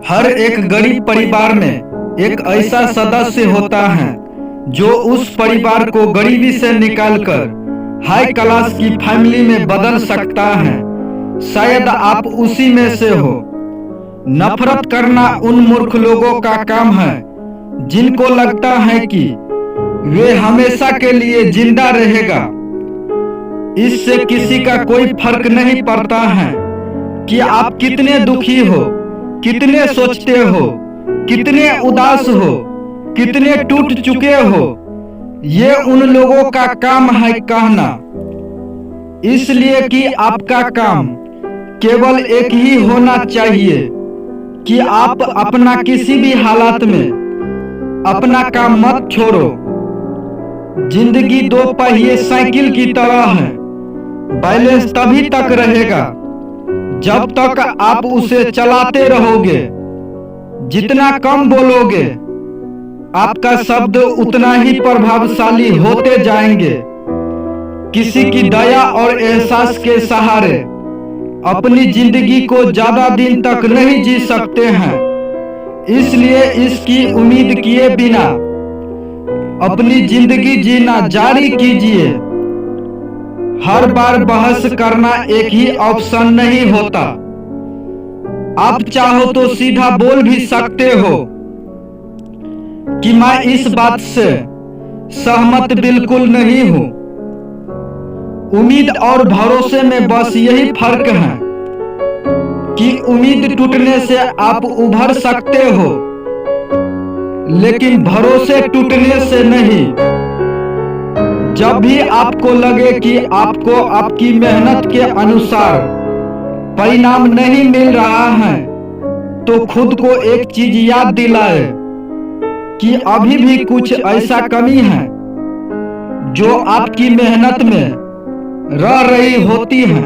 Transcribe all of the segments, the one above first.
हर एक गरीब परिवार में एक ऐसा सदस्य होता है जो उस परिवार को गरीबी से निकालकर हाई क्लास की फैमिली में बदल सकता है। शायद आप उसी में से हो। नफरत करना उन मूर्ख लोगों का काम है जिनको लगता है कि वे हमेशा के लिए जिंदा रहेगा। इससे किसी का कोई फर्क नहीं पड़ता है कि आप कितने दुखी हो, कितने सोचते हो, कितने उदास हो, कितने टूट चुके हो। ये उन लोगों का काम है कहना, इसलिए कि आपका काम केवल एक ही होना चाहिए कि आप अपना किसी भी हालात में अपना काम मत छोड़ो। जिंदगी दो पहिए साइकिल की तरह है। बैलेंस तभी तक रहेगा जब तक आप उसे चलाते रहोगे। जितना कम बोलोगे, आपका शब्द उतना ही प्रभावशाली होते जाएंगे। किसी की दया और एहसास के सहारे अपनी जिंदगी को ज्यादा दिन तक नहीं जी सकते हैं। इसलिए इसकी उम्मीद किए बिना अपनी जिंदगी जीना जारी कीजिए। हर बार बहस करना एक ही ऑप्शन नहीं होता। आप चाहो तो सीधा बोल भी सकते हो कि मैं इस बात से सहमत बिल्कुल नहीं हूं। उम्मीद और भरोसे में बस यही फर्क है कि उम्मीद टूटने से आप उभर सकते हो, लेकिन भरोसे टूटने से नहीं। जब भी आपको लगे कि आपको आपकी मेहनत के अनुसार परिणाम नहीं मिल रहा है, तो खुद को एक चीज याद दिलाए कि अभी भी कुछ ऐसा कमी है जो आपकी मेहनत में रह रही होती है।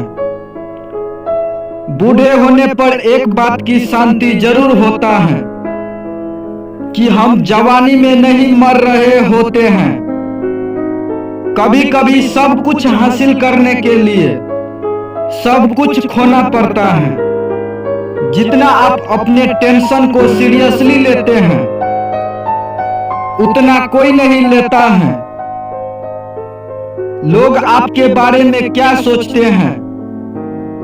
बूढ़े होने पर एक बात की शांति जरूर होता है कि हम जवानी में नहीं मर रहे होते हैं। कभी कभी सब कुछ हासिल करने के लिए सब कुछ खोना पड़ता है। जितना आप अपने टेंशन को सीरियसली लेते हैं, उतना कोई नहीं लेता है। लोग आपके बारे में क्या सोचते हैं,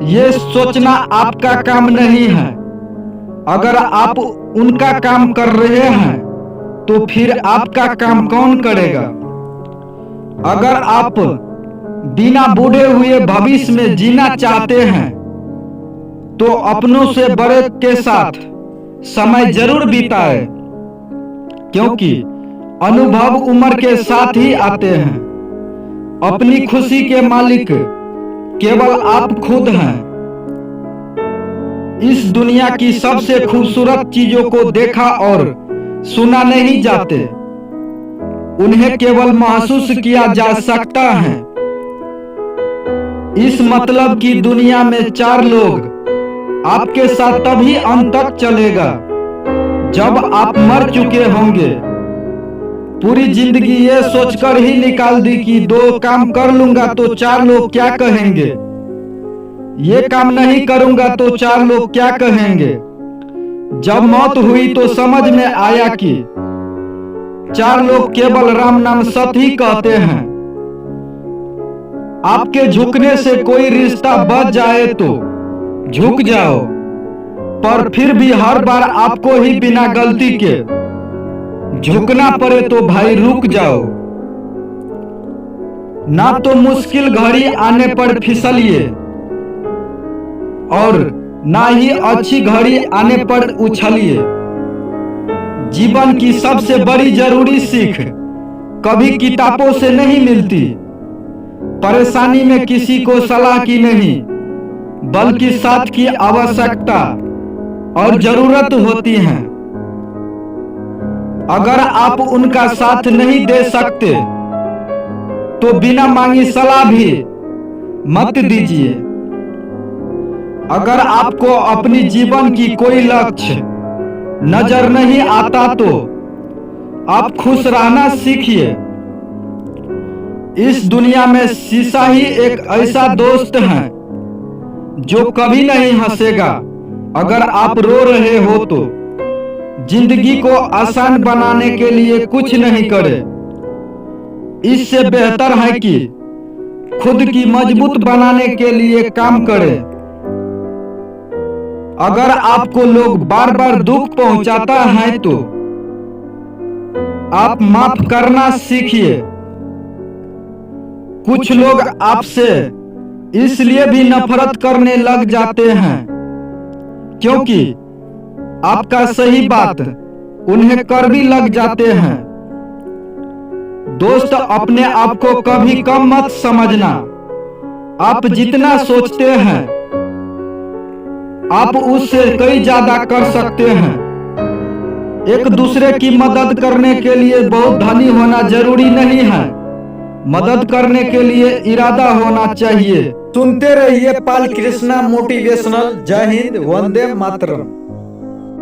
ये सोचना आपका काम नहीं है। अगर आप उनका काम कर रहे हैं, तो फिर आपका काम कौन करेगा? अगर आप बिना बूढ़े हुए भविष्य में जीना चाहते हैं, तो अपनों से बड़े के साथ समय जरूर बिताएं, क्योंकि अनुभव उम्र के साथ ही आते हैं। अपनी खुशी के मालिक केवल आप खुद हैं। इस दुनिया की सबसे खूबसूरत चीजों को देखा और सुना नहीं जाते, उन्हें केवल महसूस किया जा सकता है। इस मतलब की दुनिया में चार लोग आपके साथ तभी अंत तक चलेगा जब आप मर चुके होंगे। पूरी जिंदगी ये सोचकर ही निकाल दी कि दो काम कर लूंगा तो चार लोग क्या कहेंगे, ये काम नहीं करूंगा तो चार लोग क्या कहेंगे। जब मौत हुई तो समझ में आया कि चार लोग केवल राम नाम सत ही कहते हैं। आपके झुकने से कोई रिश्ता बच जाए तो झुक जाओ, पर फिर भी हर बार आपको ही बिना गलती के झुकना पड़े तो भाई रुक जाओ। ना तो मुश्किल घड़ी आने पर फिसलिए और ना ही अच्छी घड़ी आने पर उछलिए। जीवन की सबसे बड़ी जरूरी सीख कभी किताबों से नहीं मिलती। परेशानी में किसी को सलाह की नहीं, बल्कि साथ की आवश्यकता और जरूरत होती है। अगर आप उनका साथ नहीं दे सकते, तो बिना मांगी सलाह भी मत दीजिए। अगर आपको अपनी जीवन की कोई लक्ष्य नजर नहीं आता, तो आप खुश रहना सीखिए। इस दुनिया में शीशा ही एक ऐसा दोस्त है जो कभी नहीं हंसेगा। अगर आप रो रहे हो तो जिंदगी को आसान बनाने के लिए कुछ नहीं करे। इससे बेहतर है कि खुद की मजबूत बनाने के लिए काम करे। अगर आपको लोग बार बार दुख पहुंचाता है तो आप माफ करना सीखिए। कुछ लोग आपसे इसलिए भी नफरत करने लग जाते हैं क्योंकि आपका सही बात उन्हें कड़वी लग जाते हैं। दोस्त, अपने आप को कभी कम मत समझना। आप जितना सोचते हैं आप उससे कई ज्यादा कर सकते हैं। एक दूसरे की मदद करने के लिए बहुत धनी होना जरूरी नहीं है, मदद करने के लिए इरादा होना चाहिए। सुनते रहिए पाल कृष्णा मोटिवेशनल। जय हिंद, वंदे मातरम।